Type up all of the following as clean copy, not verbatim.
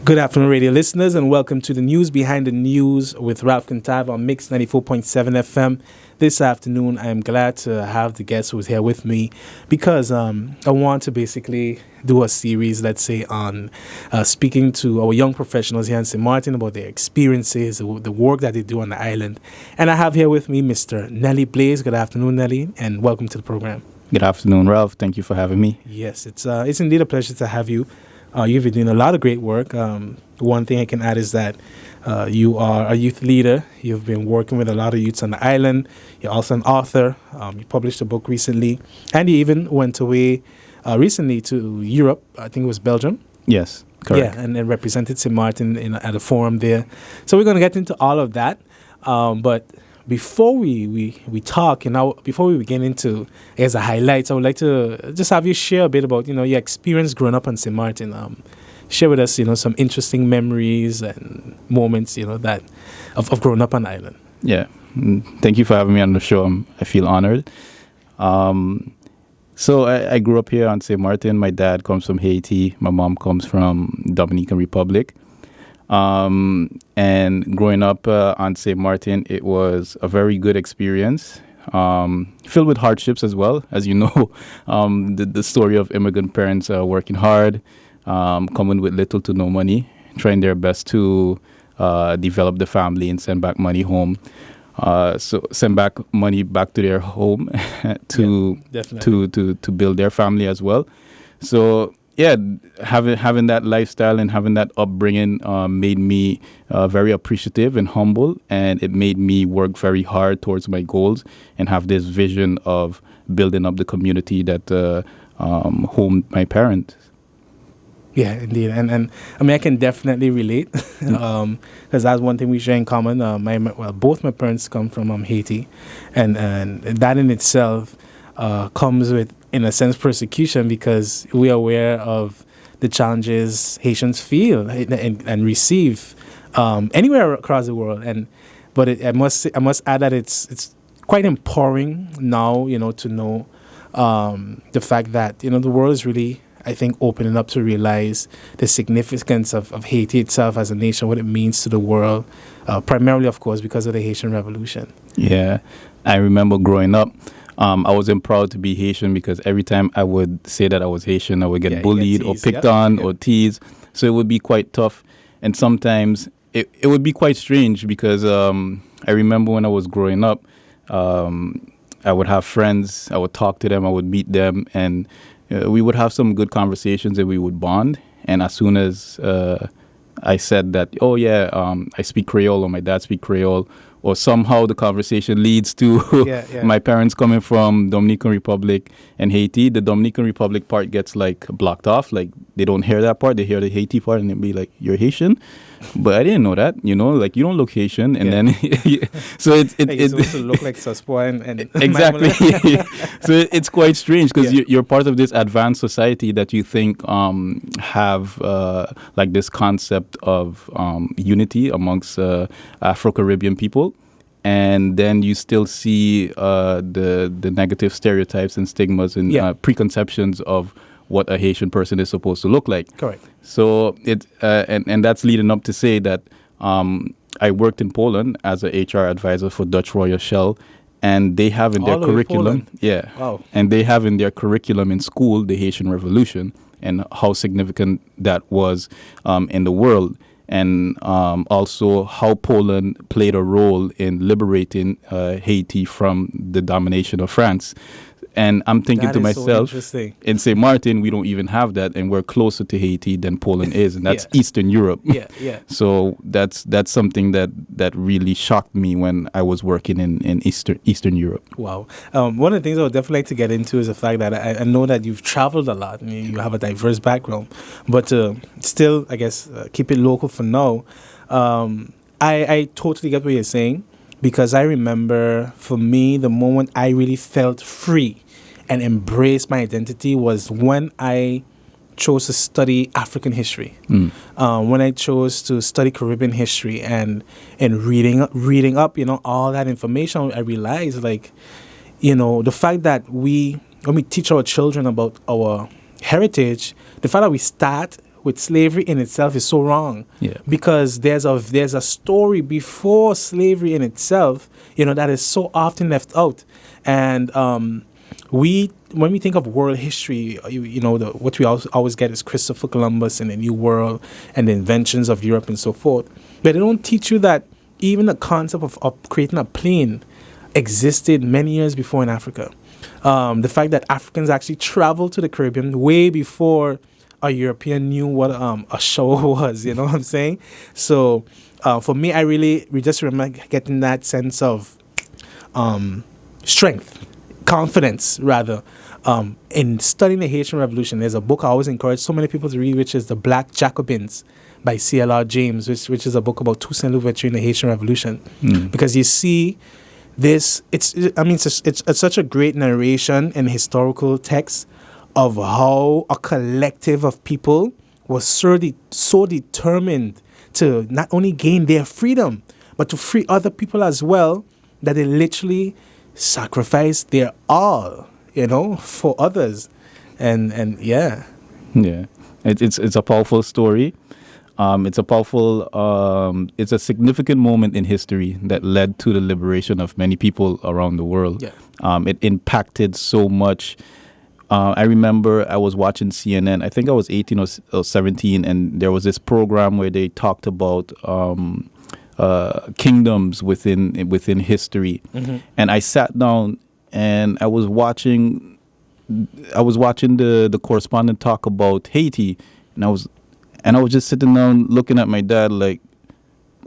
Good afternoon, radio listeners, and welcome to the News Behind the News with Ralph Kintab on Mix 94.7 FM. This afternoon, I am glad to have the guest who is here with me because I want to basically do a series, let's say, on speaking to our young professionals here in St. Martin about their experiences, the work that they do on the island. And I have here with me Mr. Nelly Blaise. Good afternoon, Nelly, and welcome to the program. Good afternoon, Ralph. Thank you for having me. Yes, it's indeed a pleasure to have you. You've been doing a lot of great work. One thing I can add is that you are a youth leader. You've been working with a lot of youths on the island. You're also an author. You published a book recently. And you even went away recently to Europe. I think it was Belgium. Yes, correct. Yeah, and represented St. Martin at a forum there. So we're going to get into all of that. But before we talk, before we begin into as a highlights, I would like to just have you share a bit about your experience growing up on St. Martin. Share with us some interesting memories and moments that of growing up on the island. Yeah, thank you for having me on the show. I feel honored. So I grew up here on St. Martin. My dad comes from Haiti. My mom comes from Dominican Republic. And growing up on St. Martin, it was a very good experience, filled with hardships as well. As you know, the story of immigrant parents working hard, coming with little to no money, trying their best to develop the family and send back money home. So send back money back to their home to build their family as well. So yeah, having that lifestyle and having that upbringing made me very appreciative and humble, and it made me work very hard towards my goals and have this vision of building up the community that homed my parents. Yeah, indeed, and I mean I can definitely relate because that's one thing we share in common. Both my parents come from Haiti, and that in itself comes with, in a sense, persecution, because we are aware of the challenges Haitians feel and receive anywhere across the world. But I must add that it's quite empowering now, to know the fact that the world is really, I think, opening up to realize the significance of Haiti itself as a nation, what it means to the world, primarily, of course, because of the Haitian Revolution. Yeah, I remember growing up. I wasn't proud to be Haitian because every time I would say that I was Haitian, I would get bullied or picked on or teased. So it would be quite tough. And sometimes it would be quite strange because I remember when I was growing up, I would have friends, I would talk to them, I would meet them, and we would have some good conversations and we would bond. And as soon as I said that, I speak Creole or my dad speak Creole, or somehow the conversation leads to my parents coming from Dominican Republic and Haiti, the Dominican Republic part gets blocked off. Like they don't hear that part. They hear the Haiti part and they'd be like, "You're Haitian?" But I didn't know that, you don't look Haitian. And then, so it's supposed to look like Suspo and exactly. So it's quite strange because you're part of this advanced society that you think have this concept of unity amongst Afro-Caribbean people. And then you still see the negative stereotypes and stigmas and preconceptions of what a Haitian person is supposed to look like. Correct. So and that's leading up to say that I worked in Poland as a HR advisor for Dutch Royal Shell, and they have in their curriculum, and they have in their curriculum in school the Haitian Revolution and how significant that was in the world. And also how Poland played a role in liberating Haiti from the domination of France. And I'm thinking that to myself, in St. Martin, we don't even have that, and we're closer to Haiti than Poland is, and that's Eastern Europe. Yeah. So that's something that really shocked me when I was working in Eastern Europe. Wow. One of the things I would definitely like to get into is the fact that I know that you've traveled a lot. I mean, you have a diverse background, but still, I guess, keep it local for now. I totally get what you're saying, because I remember, for me, the moment I really felt free and embraced my identity was when I chose to study African history. When I chose to study Caribbean history and reading up, all that information, I realized, the fact that when we teach our children about our heritage, the fact that we start with slavery in itself is so wrong. Yeah. Because there's a story before slavery in itself, that is so often left out. And when we think of world history, what we always get is Christopher Columbus and the New World and the inventions of Europe and so forth. But they don't teach you that even the concept of creating a plane existed many years before in Africa. The fact that Africans actually traveled to the Caribbean way before a European knew what a shower was, you know what I'm saying? So for me, we just remember getting that sense of strength, confidence, rather, in studying the Haitian Revolution. There's a book I always encourage so many people to read, which is The Black Jacobins by C.L.R. James, which is a book about Toussaint Louverture in the Haitian Revolution. Because you see this, it's such a great narration and historical text of how a collective of people was so determined to not only gain their freedom, but to free other people as well, that they literally sacrificed their all, for others. And yeah. Yeah. It's a powerful story. It's a significant moment in history that led to the liberation of many people around the world. Yeah. It impacted so much. I remember I was watching CNN. I think I was 18 or 17, and there was this program where they talked about kingdoms within history. Mm-hmm. And I sat down and I was watching the correspondent talk about Haiti, and I was just sitting down looking at my dad like,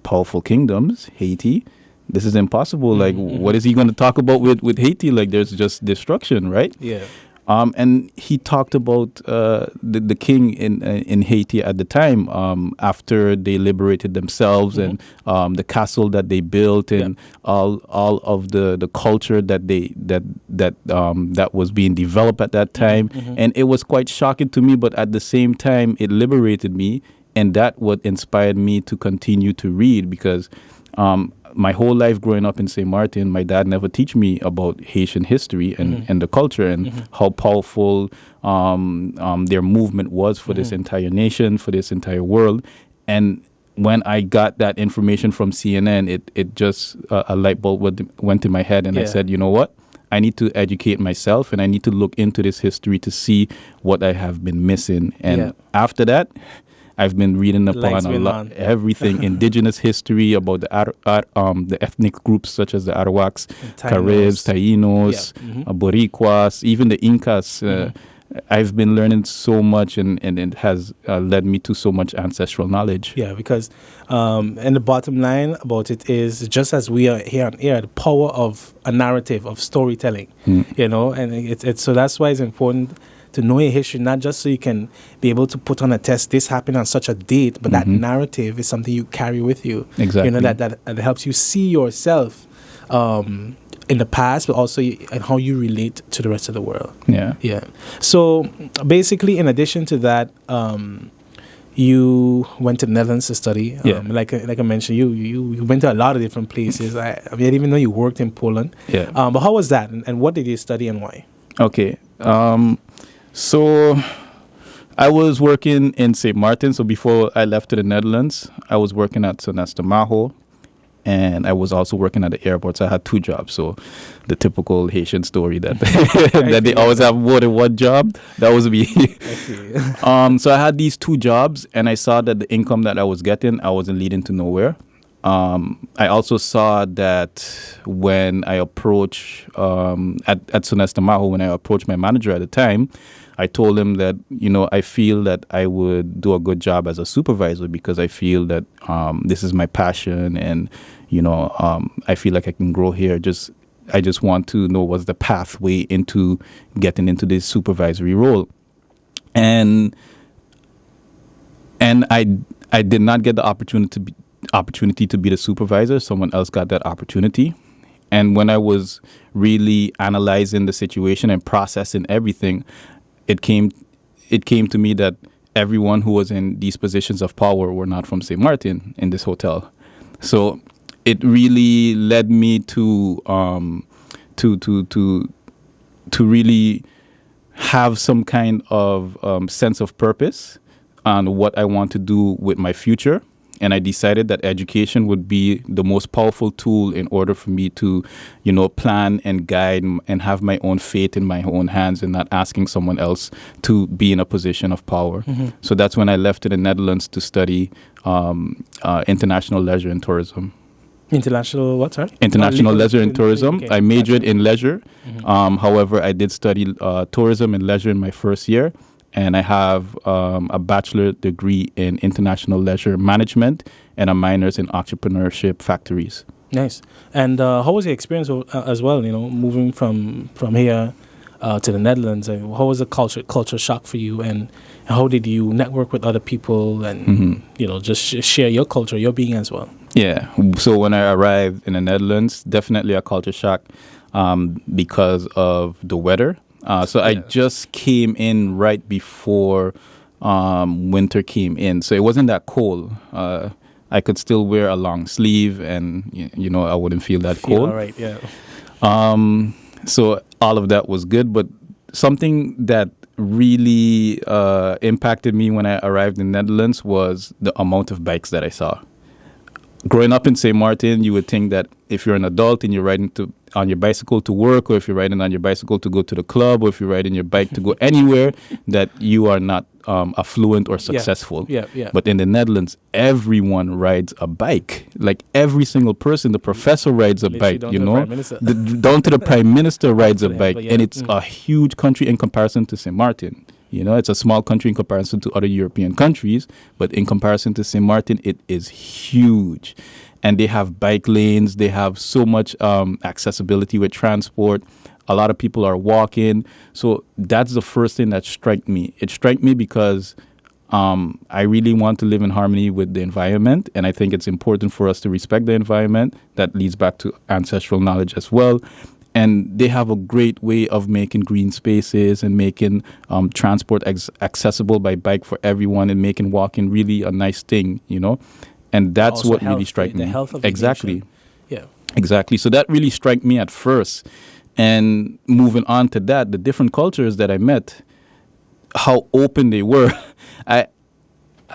powerful kingdoms, Haiti? This is impossible. Like, what is he going to talk about with Haiti? Like, there's just destruction, right? Yeah. And he talked about the king in Haiti at the time, after they liberated themselves, and the castle that they built, and all of the culture that was being developed at that time. And it was quite shocking to me, but at the same time, it liberated me, and that what inspired me to continue to read, because my whole life growing up in St. Martin, my dad never teach me about Haitian history and the culture and how powerful their movement was for this entire nation, for this entire world. And when I got that information from CNN, it just, a light bulb went in my head, and I said, you know what? I need to educate myself, and I need to look into this history to see what I have been missing. And after that, I've been reading upon a lot, everything, indigenous history about the ethnic groups such as the Arawaks, Caribs, Tainos, Boricuas, even the Incas. I've been learning so much, and it has led me to so much ancestral knowledge. Yeah, because and the bottom line about it is, just as we are here on air, the power of a narrative, of storytelling, and it's so that's why it's important to know your history, not just so you can be able to put on a test, this happened on such a date, but that narrative is something you carry with you. Exactly. That helps you see yourself in the past, but also and how you relate to the rest of the world. Yeah. Yeah. So basically, in addition to that, you went to the Netherlands to study. Like I mentioned, you went to a lot of different places. I didn't even know you worked in Poland. Yeah. But how was that, and what did you study and why? Okay. So I was working in St. Martin. So before I left to the Netherlands, I was working at Sonesta Maho, and I was also working at the airport. So I had two jobs. So the typical Haitian story that that they always have more than one job. That was me. So I had these two jobs, and I saw that the income that I was getting, I wasn't leading to nowhere. I also saw that when I approached at Sonesta Maho, when I approached my manager at the time, I told him that, I feel that I would do a good job as a supervisor, because I feel that this is my passion, and, I feel like I can grow here. I just want to know what's the pathway into getting into this supervisory role. And I did not get the opportunity to be the supervisor. Someone else got that opportunity. And when I was really analyzing the situation and processing everything, it came to me that everyone who was in these positions of power were not from St. Martin in this hotel. So it really led me to really have some kind of sense of purpose on what I want to do with my future. And I decided that education would be the most powerful tool in order for me to, plan and guide and have my own fate in my own hands and not asking someone else to be in a position of power. Mm-hmm. So that's when I left to the Netherlands to study international leisure and tourism. International what, sorry? International leisure and tourism. Okay. I majored in leisure. Mm-hmm. However, I did study tourism and leisure in my first year. And I have a bachelor degree in international leisure management and a master's in entrepreneurship factories. Nice. And how was your experience as well, moving from here to the Netherlands? How was the culture shock for you? And how did you network with other people and, just share your culture, your being as well? Yeah. So when I arrived in the Netherlands, definitely a culture shock because of the weather. I just came in right before winter came in. So it wasn't that cold. I could still wear a long sleeve and, I wouldn't feel that cold. All right, yeah. So all of that was good. But something that really impacted me when I arrived in the Netherlands was the amount of bikes that I saw. Growing up in St. Martin, you would think that if you're an adult and you're riding on your bicycle to work, or if you're riding on your bicycle to go to the club, or if you're riding your bike to go anywhere, that you are not affluent or successful. Yeah. But in the Netherlands, everyone rides a bike. Like every single person, the professor rides a bike, down to the prime minister rides a bike. And it's a huge country in comparison to St. Martin. It's a small country in comparison to other European countries, but in comparison to St. Martin, it is huge. And they have bike lanes. They have so much accessibility with transport. A lot of people are walking. So that's the first thing that struck me. It struck me because I really want to live in harmony with the environment. And I think it's important for us to respect the environment. That leads back to ancestral knowledge as well. And they have a great way of making green spaces and making transport accessible by bike for everyone and making walking really a nice thing, And that's also what really struck me. The health of the exactly. nation. Yeah. Exactly. So that really struck me at first. And moving on to that, the different cultures that I met, how open they were.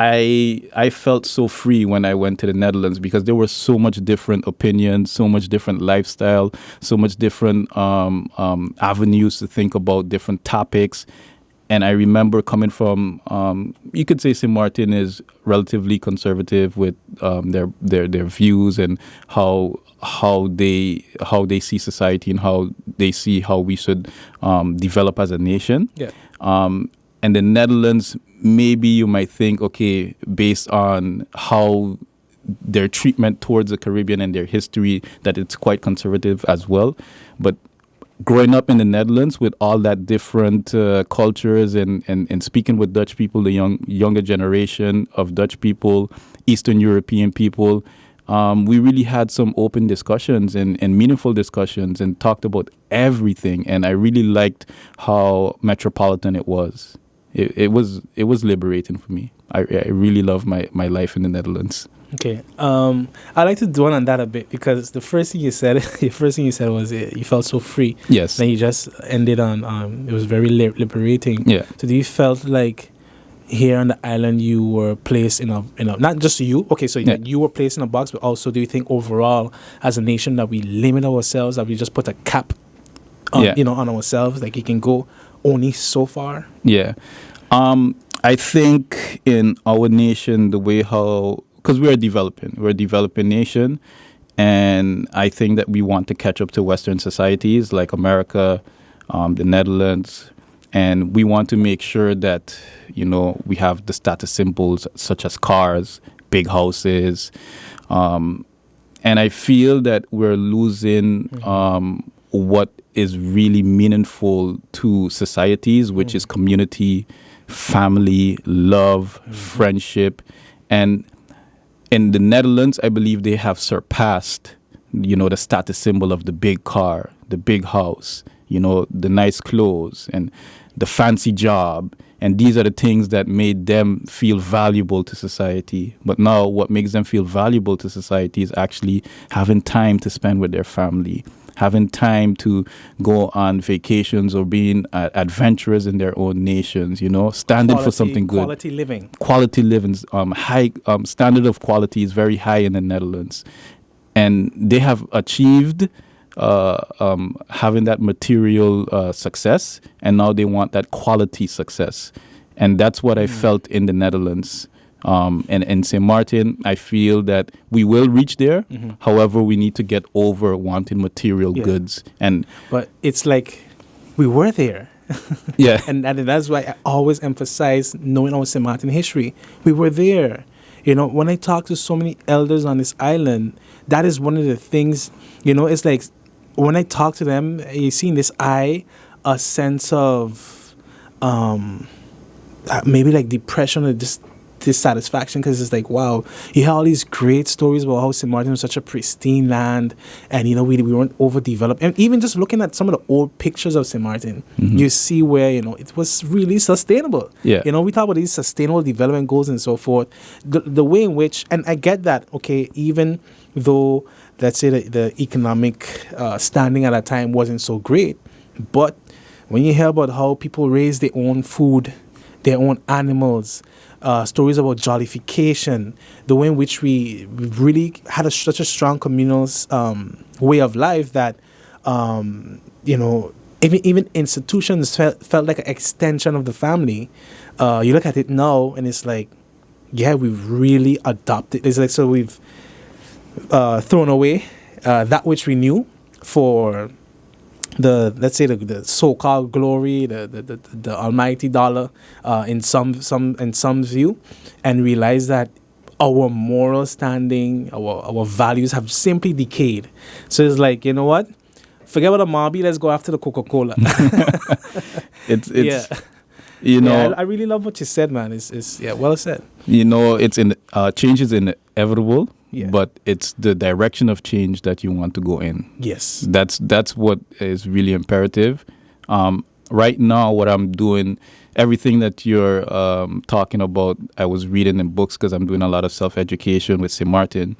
I felt so free when I went to the Netherlands because there were so much different opinions, so much different lifestyle, so much different avenues to think about different topics. And I remember coming from, you could say St. Martin is relatively conservative with their views and how they see society and how they see how we should develop as a nation. Yeah. And the Netherlands, maybe you might think, okay, based on how their treatment towards the Caribbean and their history, that it's quite conservative as well. But growing up in the Netherlands with all that different cultures and speaking with Dutch people, the younger generation of Dutch people, Eastern European people, we really had some open discussions and meaningful discussions and talked about everything. And I really liked how metropolitan it was. It was liberating for me. I really love my life in the Netherlands. Okay. I'd like to dwell on that a bit because the first thing you said was you felt so free. Yes. Then you just ended on it was very liberating. Yeah. So do you felt like here on the island you were placed in a not just you, okay, so you were placed in a box, but also do you think overall as a nation that we limit ourselves, that we just put a cap on, on ourselves, like you can go only so far? Yeah. I think in our nation, the way because we're a developing nation, and I think that we want to catch up to Western societies like America, the Netherlands, and we want to make sure that, we have the status symbols such as cars, big houses, and I feel that we're losing what is really meaningful to societies, which is community, family, love, friendship. And in the Netherlands, I believe they have surpassed, the status symbol of the big car, the big house, the nice clothes and the fancy job. And these are the things that made them feel valuable to society. But now what makes them feel valuable to society is actually having time to spend with their family, having time to go on vacations or being adventurous in their own nations, standing for something good. Quality living. High standard of quality is very high in the Netherlands. And they have achieved having that material success, and now they want that quality success. And that's what I felt in the Netherlands. And in St. Martin, I feel that we will reach there. However, we need to get over wanting material goods. But it's like we were there. Yeah. And that's why I always emphasize knowing our St. Martin history. We were there. When I talk to so many elders on this island, that is one of the things, it's like when I talk to them, you see in this eye a sense of maybe like depression or dissatisfaction, because it's like, wow, you hear all these great stories about how St. Martin was such a pristine land, and we weren't overdeveloped. And even just looking at some of the old pictures of St. Martin, you see where it was really sustainable. Yeah. We talk about these sustainable development goals and so forth. The way in which, and I get that, okay, even though let's say the economic standing at that time wasn't so great, but when you hear about how people raise their own food, their own animals, stories about jollification, the way in which we really had such a strong communal way of life that, even institutions felt like an extension of the family. You look at it now and it's like, yeah, we've really adopted. It's like, so we've thrown away that which we knew for let's say the so-called glory, the almighty dollar, in some view, and realize that our moral standing, our values have simply decayed. So it's like, you know what? Forget about the Marby, let's go after the Coca-Cola. It's yeah. I really love what you said, man. It's well said. It's change is inevitable. Yeah. But it's the direction of change that you want to go in. Yes. That's what is really imperative. Right now, what I'm doing, everything that you're talking about, I was reading in books because I'm doing a lot of self-education with St. Martin.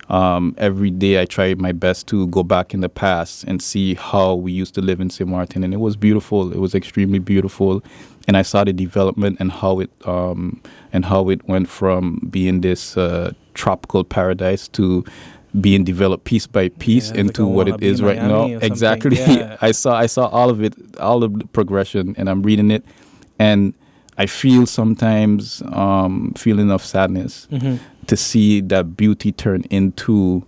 Every day I try my best to go back in the past and see how we used to live in St. Martin. And it was beautiful. It was extremely beautiful. And I saw the development and how it went from being this tropical paradise to being developed piece by piece into what it is right now. Exactly. Yeah. I saw all of it, all of the progression, and I'm reading it, and I feel sometimes feeling of sadness to see that beauty turn into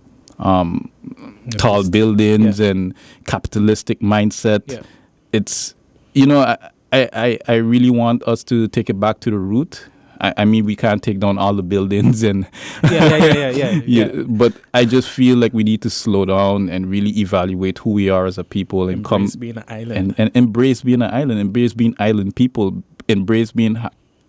tall buildings and capitalistic mindset. Yeah. It's I really want us to take it back to the root. I mean, we can't take down all the buildings and but I just feel like we need to slow down and really evaluate who we are as a people and embrace being an island and embrace being an island, embrace being island people, embrace being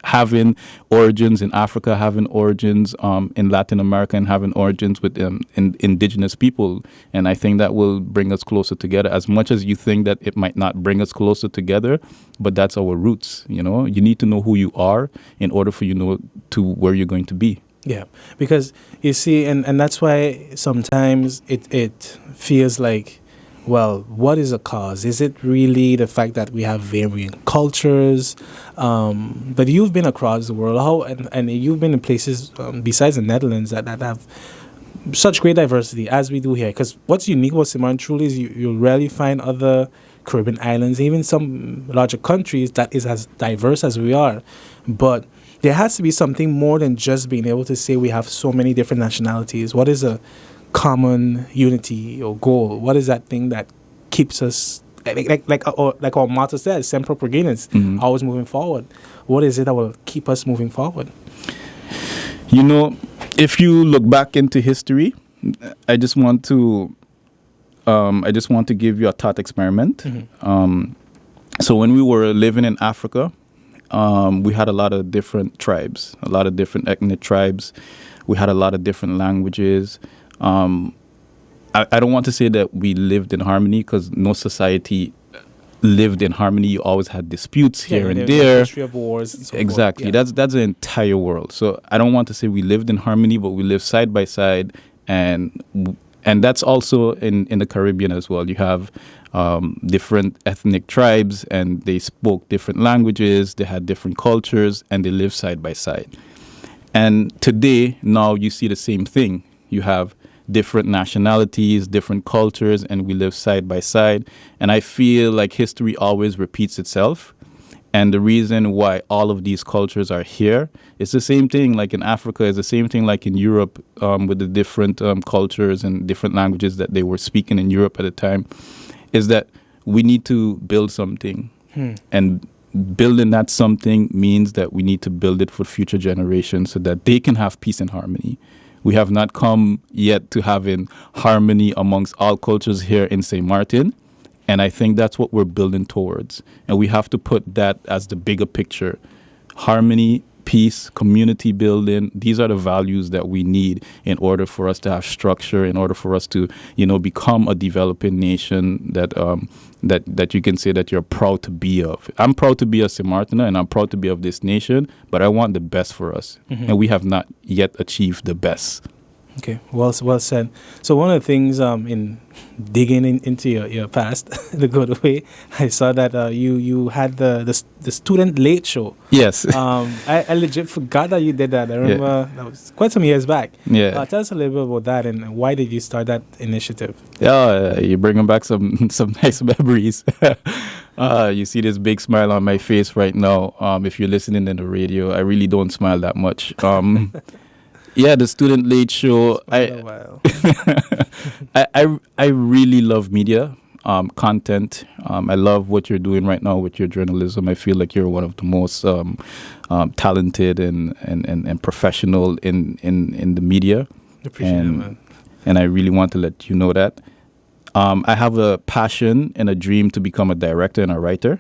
having origins in Africa, having origins in Latin America, and having origins with indigenous people. And I think that will bring us closer together. As much as you think that it might not bring us closer together, but that's our roots. You need to know who you are in order for you know to where you're going to be. Yeah, because you see, and that's why sometimes it feels like, well, what is the cause? Is it really the fact that we have varying cultures? But you've been across the world, and you've been in places besides the Netherlands that have such great diversity as we do here. Because what's unique about St. Martin truly is you'll rarely find other Caribbean islands, even some larger countries, that is as diverse as we are. But there has to be something more than just being able to say we have so many different nationalities. What is a common unity or goal? What is that thing that keeps us like our motto says, Semper Progredens, always moving forward? What is it that will keep us moving forward? If you look back into history, I just want to give you a thought experiment. So when we were living in Africa, we had a lot of different tribes, a lot of different ethnic tribes. We had a lot of different languages. I don't want to say that we lived in harmony, because no society lived in harmony. You always had disputes here and there. History of wars and so exactly. forth. Yeah. That's the entire world. So I don't want to say we lived in harmony, but we lived side by side, and And that's also in the Caribbean as well. You have different ethnic tribes, and they spoke different languages, they had different cultures, and they lived side by side. And today, now you see the same thing. You have different nationalities, different cultures, and we live side by side. And I feel like history always repeats itself. And the reason why all of these cultures are here is the same thing like in Africa, it's the same thing like in Europe with the different cultures and different languages that they were speaking in Europe at the time, is that we need to build something. And building that something means that we need to build it for future generations so that they can have peace and harmony. We have not come yet to having harmony amongst all cultures here in St. Martin. And I think that's what we're building towards. And we have to put that as the bigger picture. Harmony, peace, community building, these are the values that we need in order for us to have structure, in order for us to, become a developing nation that you can say that you're proud to be of. I'm proud to be a St. Martiner, and I'm proud to be of this nation, but I want the best for us. And we have not yet achieved the best. Okay, well said. So one of the things in digging into your past, the good way, I saw that you had the student late show. Yes. I legit forgot that you did that. I remember that was quite some years back. Yeah. Tell us a little bit about that and why did you start that initiative? Yeah, you're bringing back some nice memories. You see this big smile on my face right now. If you're listening in the radio, I really don't smile that much. Yeah, the student late show. I really love media, content. I love what you're doing right now with your journalism. I feel like you're one of the most talented and professional in the media. Appreciate it, man. And I really want to let you know that. I have a passion and a dream to become a director and a writer.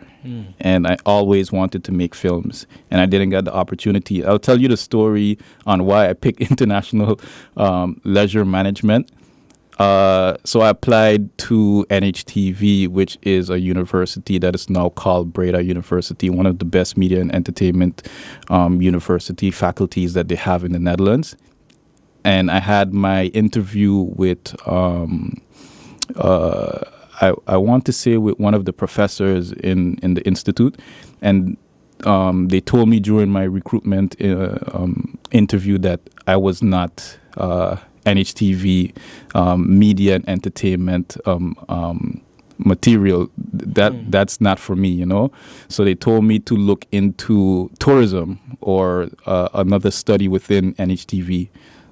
And I always wanted to make films, and I didn't get the opportunity. I'll tell you the story on why I picked international leisure management. So I applied to NHTV, which is a university that is now called Breda University, one of the best media and entertainment university faculties that they have in the Netherlands. And I had my interview with I want to say with one of the professors in the institute, and they told me during my recruitment interview that I was not NHTV media and entertainment material. That's not for me, So they told me to look into tourism or another study within NHTV.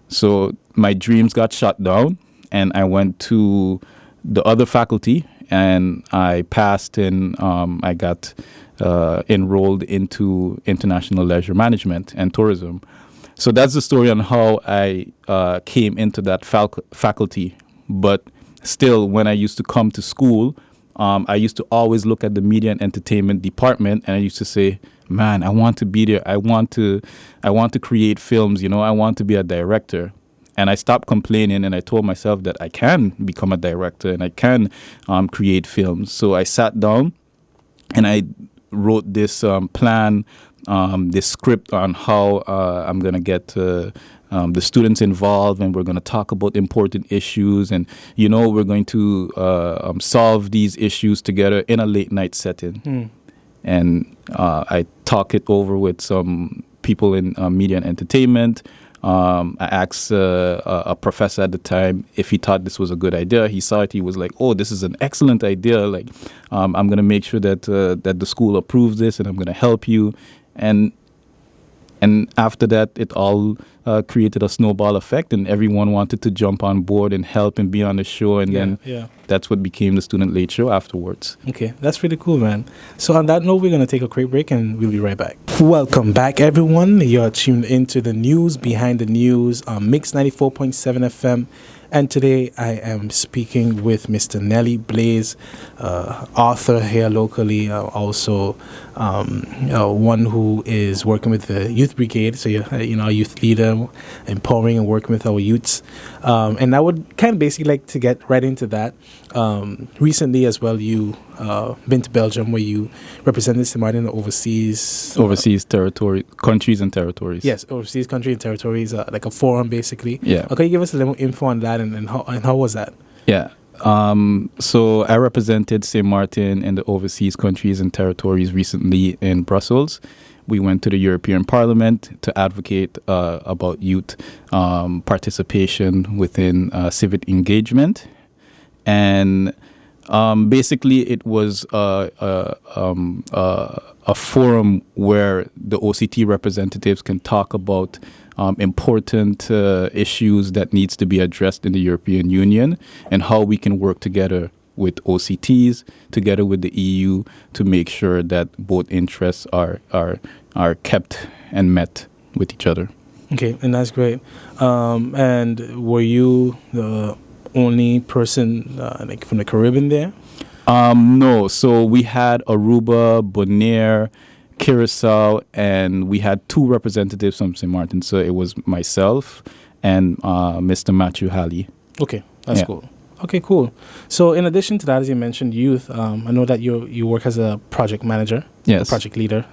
So my dreams got shut down, and I went to the other faculty, and I passed, and I got enrolled into international leisure management and tourism. So that's the story on how I came into that faculty. But still, when I used to come to school, I used to always look at the media and entertainment department, and I used to say, man, I want to be there. I want to create films, I want to be a director. And I stopped complaining, and I told myself that I can become a director and I can create films. So I sat down and I wrote this plan, this script on how I'm going to get the students involved, and we're going to talk about important issues, and we're going to solve these issues together in a late night setting. And I talk it over with some people in media and entertainment. I asked a professor at the time if he thought this was a good idea. He saw it. He was like, "Oh, this is an excellent idea. Like, I'm going to make sure that the school approves this, and I'm going to help you." And after that, it all created a snowball effect, and everyone wanted to jump on board and help and be on the show. And then that's what became the Student Late Show afterwards. Okay, that's really cool, man. So on that note, we're going to take a quick break, and we'll be right back. Welcome back, everyone. You're tuned into the news, Behind the News on Mix 94.7 FM. And today I am speaking with Mr. Nelly Blaise, author here locally, also one who is working with the Youth Brigade. So you're a youth leader Belgium, empowering and working with our youths. And I would kind of basically like to get right into that. Recently as well, you been to Belgium where you represented St. Martin in the overseas territory, countries and territories. Yes, overseas country and territories, like a forum basically. Yeah. Okay, give us a little info on that and how was that? Yeah. So I represented St. Martin in the overseas countries and territories recently in Brussels. We went to the European Parliament to advocate about youth participation within civic engagement. And basically it was a forum where the OCT representatives can talk about important issues that needs to be addressed in the European Union and how we can work together with OCTs, together with the EU, to make sure that both interests are kept and met with each other. Okay, and that's great. And were you the only person like from the Caribbean there? No, so we had Aruba, Bonaire, Curacao, and we had 2 representatives from St. Martin. So it was myself and Mr. Matthew Halley. Okay, that's cool. Okay, cool. So in addition to that, as you mentioned, youth, I know that you work as a project manager, yes, project leader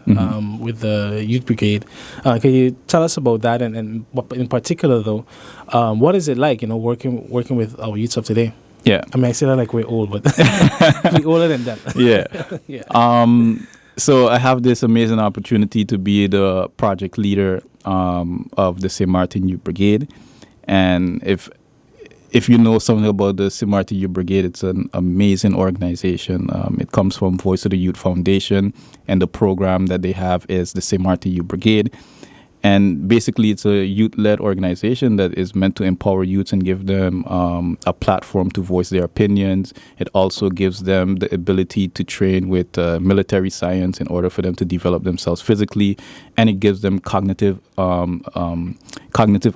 with the Youth Brigade. Can you tell us about that and what, in particular, though, what is it like, working with our youths of today? Yeah. I mean, I say that like we're old, but we're older than them. Yeah. Yeah. So I have this amazing opportunity to be the project leader of the St. Martin Youth Brigade. And if you know something about the St. Martin Youth Brigade, it's an amazing organization. It comes from Voice of the Youth Foundation, and the program that they have is the St. Martin Youth Brigade. And basically, it's a youth-led organization that is meant to empower youths and give them a platform to voice their opinions. It also gives them the ability to train with military science in order for them to develop themselves physically, and it gives them cognitive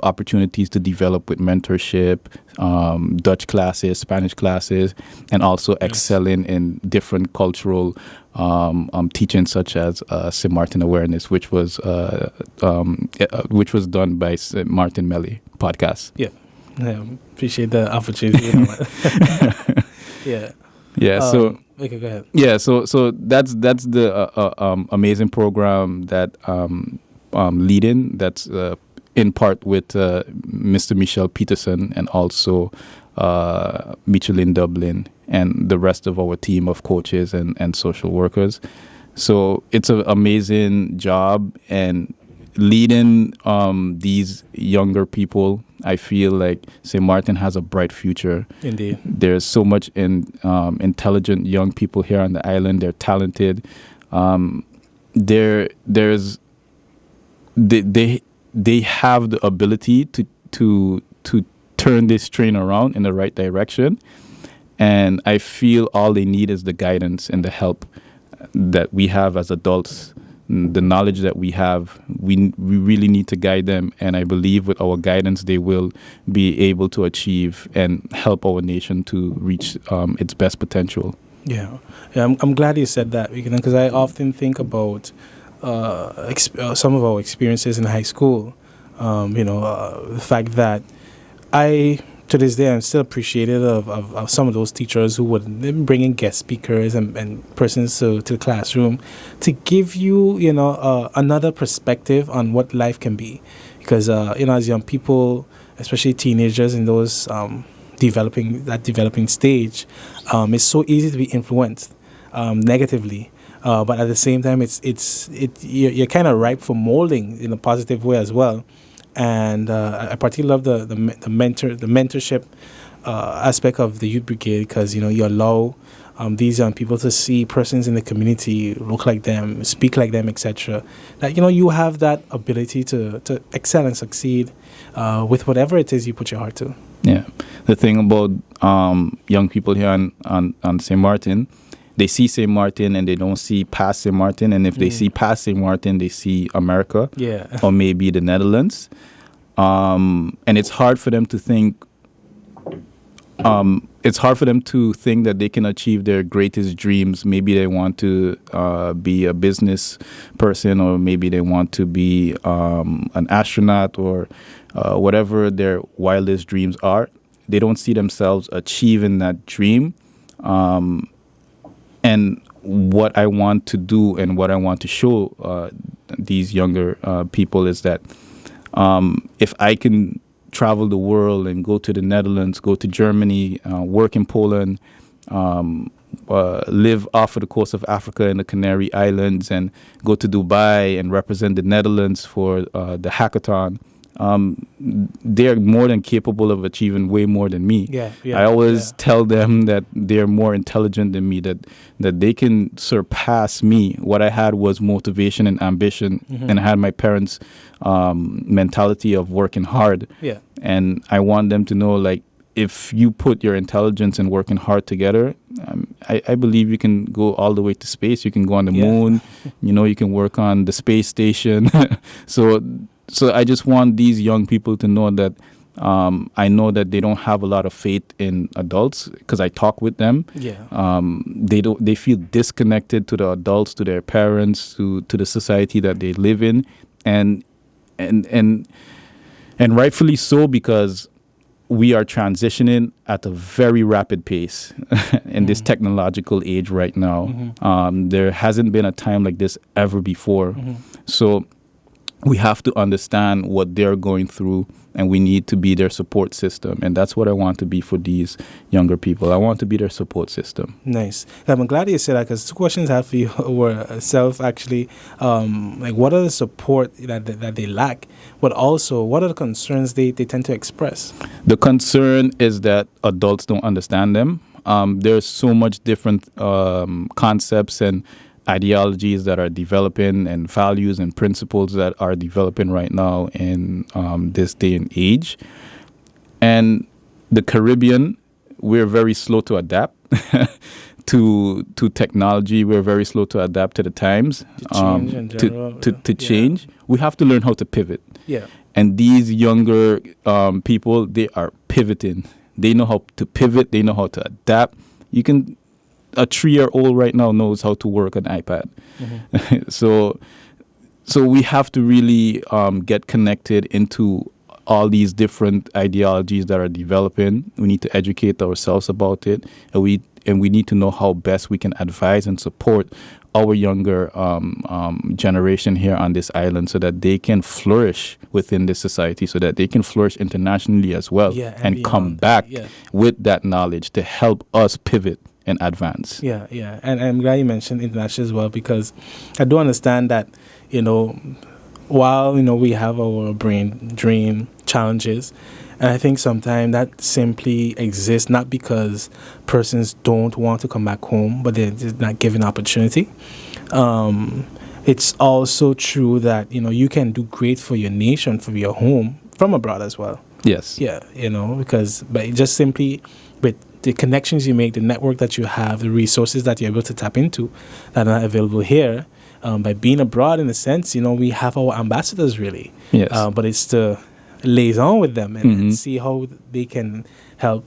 opportunities to develop with mentorship, Dutch classes, Spanish classes, and also excelling in different cultural teaching, such as St. Martin Awareness, which was done by St. Martin Nelly podcast. Yeah, appreciate the opportunity. Yeah. So okay, go ahead. Yeah, so that's the amazing program that leading. That's in part with Mr. Michel Peterson and also Michelin Dublin and the rest of our team of coaches and social workers. So it's an amazing job, and leading these younger people, I feel like St. Martin has a bright future. Indeed. There's so much intelligent young people here on the island. They're talented. They have the ability to turn this train around in the right direction. And I feel all they need is the guidance and the help that we have as adults, the knowledge that we have. We really need to guide them. And I believe with our guidance, they will be able to achieve and help our nation to reach its best potential. Yeah, I'm glad you said that, because I often think about some of our experiences in high school. The fact that to this day, I'm still appreciative of some of those teachers who would bring in guest speakers and persons to the classroom to give you, another perspective on what life can be. Because, as young people, especially teenagers in those developing stage, it's so easy to be influenced negatively. But at the same time, you're kind of ripe for molding in a positive way as well. And I particularly love the mentorship aspect of the Youth Brigade, because you allow these young people to see persons in the community look like them, speak like them, etc. That you have that ability to excel and succeed with whatever it is you put your heart to. Yeah, the thing about young people here on St. Martin, they see St. Martin and they don't see past St. Martin. And if they see past St. Martin, they see America, or maybe the Netherlands. And it's hard for them to think it's hard for them to think that they can achieve their greatest dreams. Maybe they want to be a business person, or maybe they want to be an astronaut, or whatever their wildest dreams are. They don't see themselves achieving that dream. And what I want to do and what I want to show these younger people is that if I can travel the world and go to the Netherlands, go to Germany, work in Poland, live off of the coast of Africa in the Canary Islands, and go to Dubai and represent the Netherlands for the hackathon, they're more than capable of achieving way more than me. I always tell them that they're more intelligent than me, that they can surpass me. What I had was motivation and ambition, and I had my parents' mentality of working hard. And I want them to know, like, if you put your intelligence and working hard together, I believe you can go all the way to space. You can go on the moon. You can work on the space station. So I just want these young people to know that I know that they don't have a lot of faith in adults, because I talk with them. They feel disconnected to the adults, to their parents, to the society that they live in, and rightfully so, because we are transitioning at a very rapid pace in this technological age right now. There hasn't been a time like this ever before. So we have to understand what they're going through, and we need to be their support system. And that's what I want to be for these younger people. I want to be their support system. Nice. I'm glad you said that, because 2 questions I have for you were actually, like, what are the support that they lack, but also what are the concerns they tend to express? The concern is that adults don't understand them. There's so much different concepts and ideologies that are developing, and values and principles that are developing right now in this day and age. And the Caribbean, we're very slow to adapt to technology. We're very slow to adapt to the times. To change. We have to learn how to pivot. And these younger people, they are pivoting. They know how to pivot. They know how to adapt. A 3-year-old right now knows how to work an iPad. So we have to really get connected into all these different ideologies that are developing. We need to educate ourselves about it, and we need to know how best we can advise and support our younger generation here on this island, so that they can flourish within this society, so that they can flourish internationally as well, and come back with that knowledge to help us pivot and advance. And I'm glad you mentioned international as well, because I do understand that, while, we have our brain dream challenges, and I think sometimes that simply exists not because persons don't want to come back home, but they're just not given opportunity. It's also true that, you can do great for your nation, for your home, from abroad as well. Yes. Because just simply with the connections you make, the network that you have, the resources that you're able to tap into that are not available here, by being abroad, in a sense, we have our ambassadors, really. Yes. But it's to liaison with them and see how they can help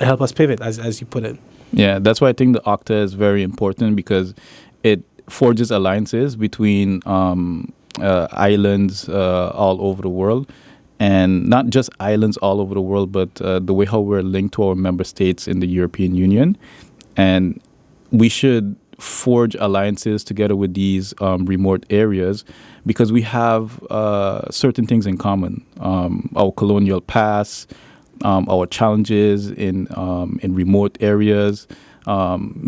us pivot, as you put it. Yeah, that's why I think the OCTA is very important, because it forges alliances between islands all over the world. And not just islands all over the world, but the way how we're linked to our member states in the European Union. And we should forge alliances together with these remote areas, because we have certain things in common. Our colonial past, our challenges in remote areas,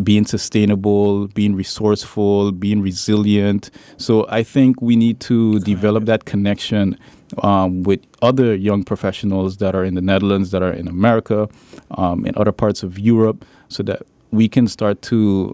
being sustainable, being resourceful, being resilient. So I think we need to develop that connection with other young professionals that are in the Netherlands, that are in America, in other parts of Europe, so that we can start to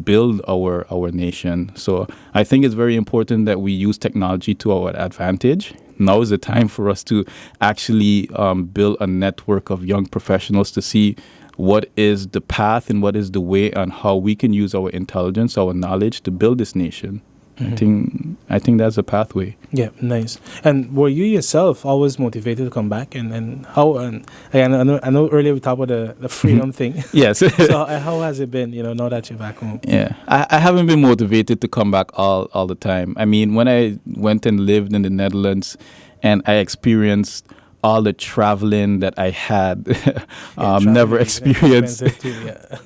build our nation. So I think it's very important that we use technology to our advantage. Now is the time for us to actually build a network of young professionals to see what is the path and what is the way on how we can use our intelligence, our knowledge to build this nation. I think that's a pathway. Yeah, nice. And were you yourself always motivated to come back? And how? And I know earlier we talked about the freedom thing. Yes. So how has it been? Now that you're back home. Yeah, I haven't been motivated to come back all the time. I mean, when I went and lived in the Netherlands, and I experienced all the traveling that I had never experienced. Too, yeah.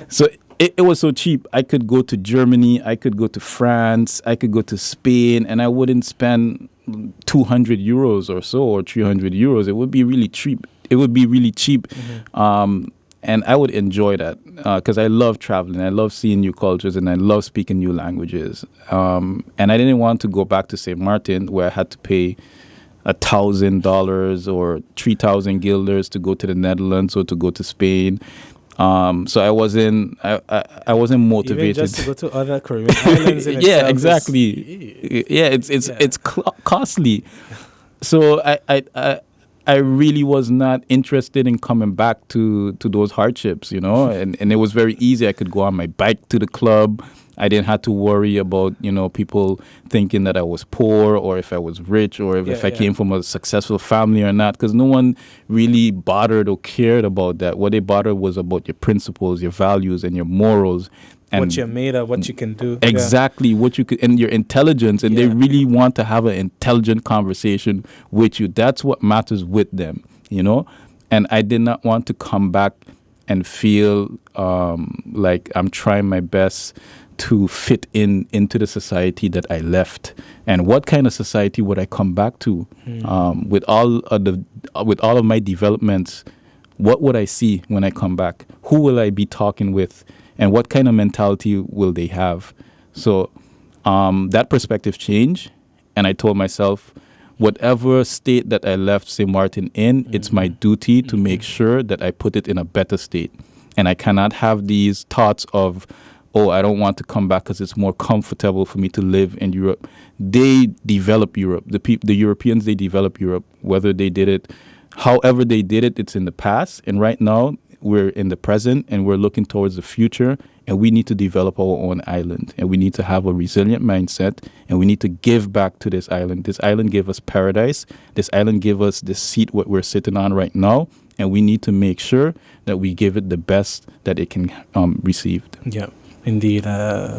So it was so cheap. I could go to Germany, I could go to France, I could go to Spain, and I wouldn't spend 200 euros or so, or 300 euros. It would be really cheap. And I would enjoy that because I love traveling. I love seeing new cultures, and I love speaking new languages. And I didn't want to go back to St. Martin, where I had to pay $1,000 or 3,000 guilders to go to the Netherlands or to go to Spain. So I wasn't motivated. Even just to go to other Caribbean islands. Yeah, exactly. It's costly. So I really was not interested in coming back to those hardships, and it was very easy. I could go on my bike to the club. I didn't have to worry about, people thinking that I was poor or if I was rich or if I came from a successful family or not, because no one really bothered or cared about that. What they bothered was about your principles, your values, and your morals. And what you're made of, what you can do. Exactly, what you could, and your intelligence. And they really want to have an intelligent conversation with you. That's what matters with them, And I did not want to come back and feel like I'm trying my best to fit into the society that I left. And what kind of society would I come back to? With all of my developments, what would I see when I come back? Who will I be talking with? And what kind of mentality will they have? So that perspective changed, and I told myself, whatever state that I left St. Martin in, it's my duty to make sure that I put it in a better state. And I cannot have these thoughts of, I don't want to come back because it's more comfortable for me to live in Europe. They develop Europe. The Europeans, they develop Europe. Whether they did it, however they did it, it's in the past. And right now, we're in the present, and we're looking towards the future. And we need to develop our own island. And we need to have a resilient mindset. And we need to give back to this island. This island gave us paradise. This island gave us this seat what we're sitting on right now. And we need to make sure that we give it the best that it can receive. Yeah. Indeed.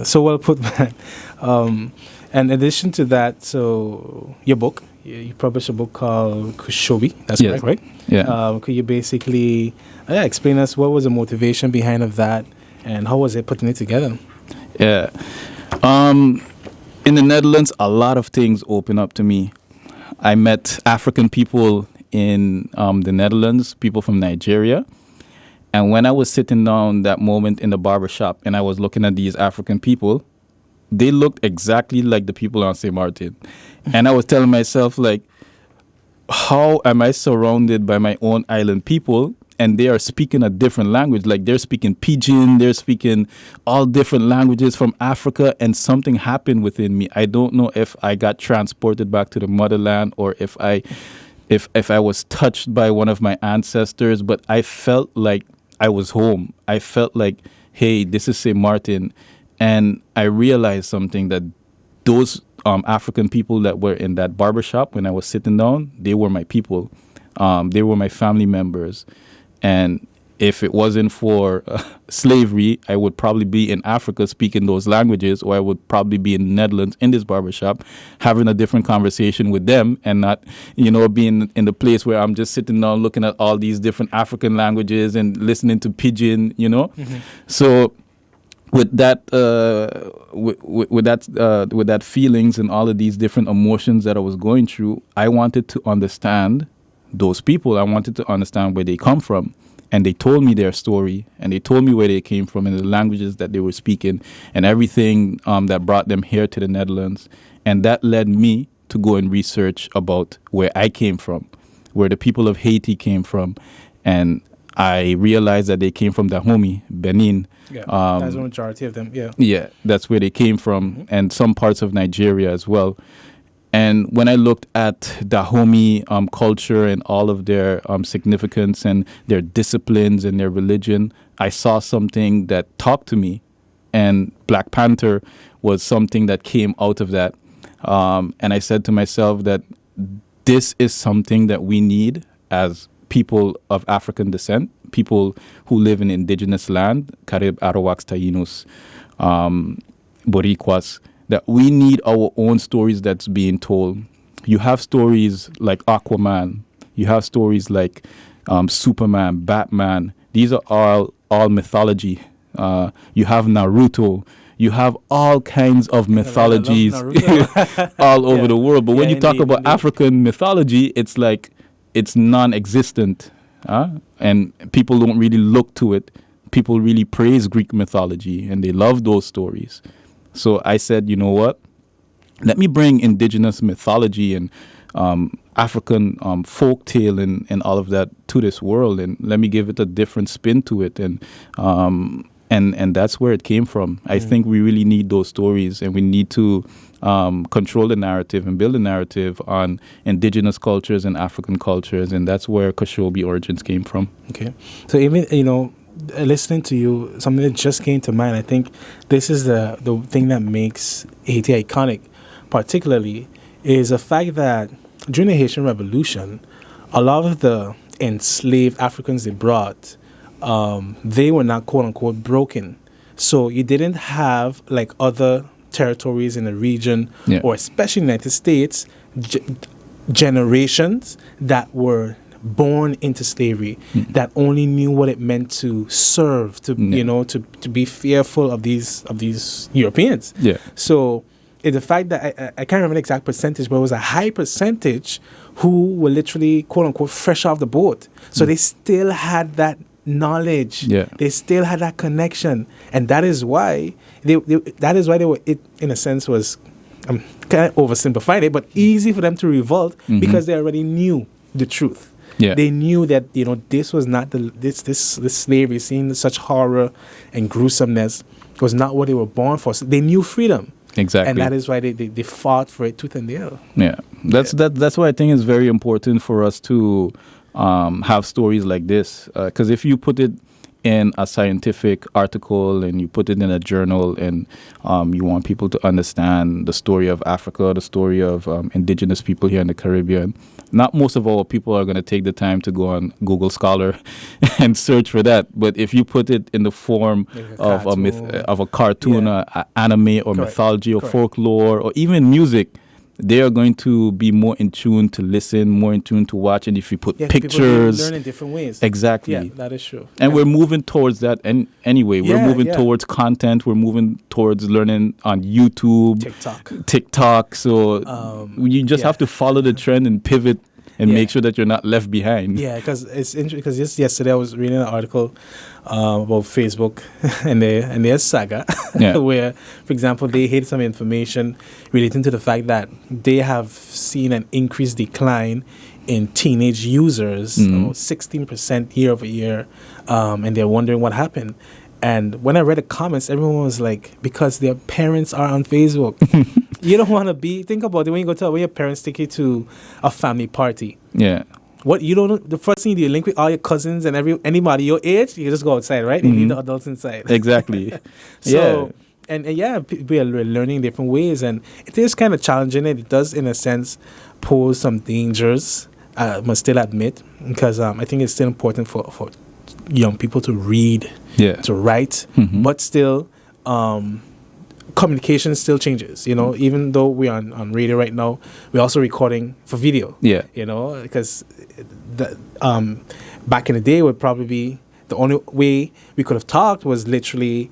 So well put, man. And in addition to that, so your book, you published a book called Kushobi. That's correct, right? Yeah. Could you basically explain us what was the motivation behind of that, and how was it putting it together? Yeah. In the Netherlands, a lot of things opened up to me. I met African people in the Netherlands, people from Nigeria. And when I was sitting down that moment in the barbershop and I was looking at these African people, they looked exactly like the people on St. Martin. And I was telling myself, like, how am I surrounded by my own island people and they are speaking a different language? Like, they're speaking Pidgin, they're speaking all different languages from Africa, and something happened within me. I don't know if I got transported back to the motherland or if I was touched by one of my ancestors, but I felt like I was home. I felt like, hey, this is St. Martin. And I realized something, that those African people that were in that barbershop when I was sitting down, they were my people. They were my family members. And if it wasn't for slavery, I would probably be in Africa speaking those languages, or I would probably be in the Netherlands in this barbershop having a different conversation with them, and not, being in the place where I'm just sitting down looking at all these different African languages and listening to Pidgin, So with that, with that feelings and all of these different emotions that I was going through, I wanted to understand those people. I wanted to understand where they come from. And they told me their story, and they told me where they came from and the languages that they were speaking and everything that brought them here to the Netherlands. And that led me to go and research about where I came from, where the people of Haiti came from. And I realized that they came from Dahomey, Benin. Yeah, that's the majority of them, yeah. Yeah, that's where they came from, and some parts of Nigeria as well. And when I looked at Dahomey culture and all of their significance and their disciplines and their religion, I saw something that talked to me. And Black Panther was something that came out of that. And I said to myself that this is something that we need as people of African descent, people who live in indigenous land, Carib, Arawaks, Taínos, Boricuas, that we need our own stories that's being told. You have stories like Aquaman. You have stories like Superman, Batman. These are all mythology. You have Naruto. You have all kinds of mythologies all over the world. But when you talk about African mythology, it's like it's non-existent. And people don't really look to it. People really praise Greek mythology, and they love those stories. So I said, you know what? Let me bring indigenous mythology and African folk tale and all of that to this world, and let me give it a different spin to it. And that's where it came from. I think we really need those stories, and we need to control the narrative and build a narrative on indigenous cultures and African cultures, and that's where Kushobi origins came from. Okay. So even, listening to you, something that just came to mind, I think this is the thing that makes Haiti iconic, particularly, is the fact that during the Haitian Revolution, a lot of the enslaved Africans they brought, they were not quote-unquote broken. So you didn't have like other territories in the region, or especially in the United States, generations that were born into slavery, that only knew what it meant to serve, to to be fearful of these Europeans. So the fact that I can't remember the exact percentage, but it was a high percentage who were literally quote unquote fresh off the boat. So they still had that knowledge. They still had that connection, and that is why they were, it in a sense was, I'm kind of oversimplifying it, but easy for them to revolt because they already knew the truth. They knew that this was not this slavery, seeing such horror and gruesomeness, was not what they were born for. So they knew freedom. Exactly. And that is why they fought for it tooth and nail. That's why I think it's very important for us to have stories like this. Because if you put it in a scientific article and you put it in a journal and you want people to understand the story of Africa, the story of indigenous people here in the Caribbean, not most of our people are going to take the time to go on Google Scholar and search for that. But if you put it in the form of a cartoon, anime, or mythology, or folklore, or even music, they are going to be more in tune to listen, more in tune to watch. And if you put pictures, people learn in different ways. Exactly. Yeah, that is true. And we're moving towards that. And anyway, we're moving towards content. We're moving towards learning on YouTube, TikTok. So you just have to follow the trend and pivot and make sure that you're not left behind. Yeah, because it's interesting. Because just yesterday I was reading an article about Facebook and their saga, where, for example, they hid some information relating to the fact that they have seen an increased decline in teenage users, 16% year over year, and they're wondering what happened. And when I read the comments, everyone was like, because their parents are on Facebook. You don't want to think about it when you go to, when your parents take you to a family party. What you don't know, the first thing you link with all your cousins and anybody your age, you just go outside, right? You leave the adults inside. Exactly. So, and we are learning different ways, and it is kind of challenging. It does, in a sense, pose some dangers, I must still admit, because I think it's still important for young people to read, to write, but still, communication still changes. Even though we're on radio right now, we're also recording for video. Because back in the day would probably be the only way we could have talked was literally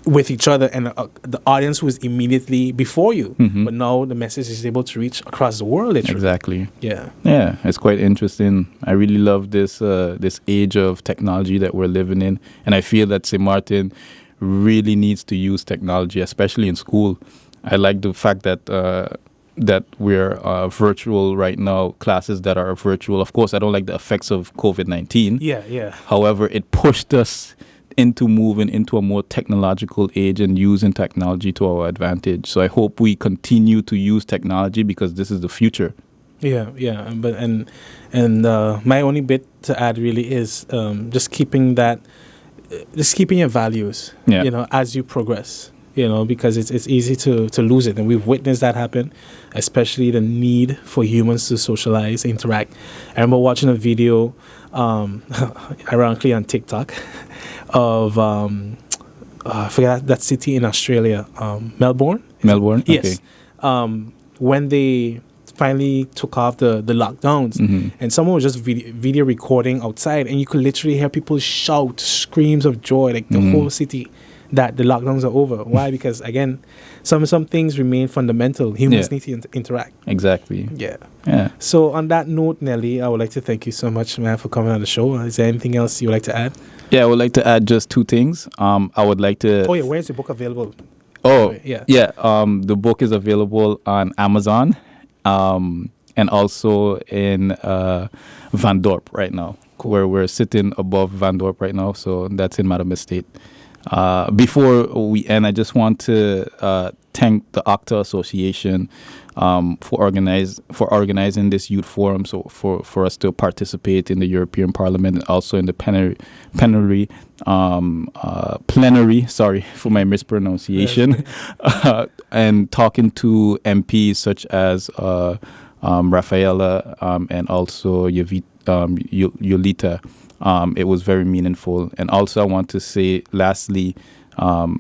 with each other and the audience who was immediately before you. But now the message is able to reach across the world, literally. Exactly. Yeah, it's quite interesting. I really love this this age of technology that we're living in, and I feel that St. Martin really needs to use technology, especially in school. I like the fact that that we're virtual right now, classes that are virtual. Of course, I don't like the effects of COVID-19. However, it pushed us into moving into a more technological age and using technology to our advantage. So I hope we continue to use technology because this is the future. But my only bit to add really is just keeping that just keeping your values, Yeah. as you progress, because it's easy to lose it. And we've witnessed that happen, especially the need for humans to socialize, interact. I remember watching a video, ironically on TikTok, of, I forget that city in Australia, Melbourne? Melbourne? Yes. Okay. When they finally took off the lockdowns, and someone was just video recording outside, and you could literally hear people shout screams of joy, like the whole city, that the lockdowns are over. Why? Because again, some things remain fundamental. Humans need to interact. Exactly. Yeah. So on that note, Nelly, I would like to thank you so much, man, for coming on the show. Is there anything else you would like to add? Yeah, I would like to add just two things. I would like to. Oh yeah, where's the book available? Oh yeah. The book is available on Amazon, and also in Van Dorp right now, where we're sitting above Van Dorp right now. So that's in Madam Estate. Before we end, I just want to thank the ACTA Association for organizing this youth forum, so for us to participate in the European Parliament and also in the plenary. Sorry for my mispronunciation. And talking to MPs such as Rafaela and also Yolita. It was very meaningful. And also I want to say, lastly,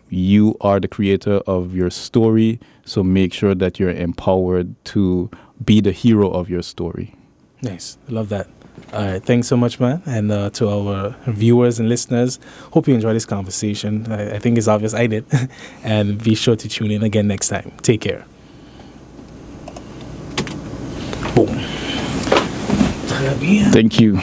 you are the creator of your story, so make sure that you're empowered to be the hero of your story. Nice. I love that. All right. Thanks so much, man. And to our viewers and listeners, hope you enjoyed this conversation. I think it's obvious I did. And be sure to tune in again next time. Take care. Boom. Thank you.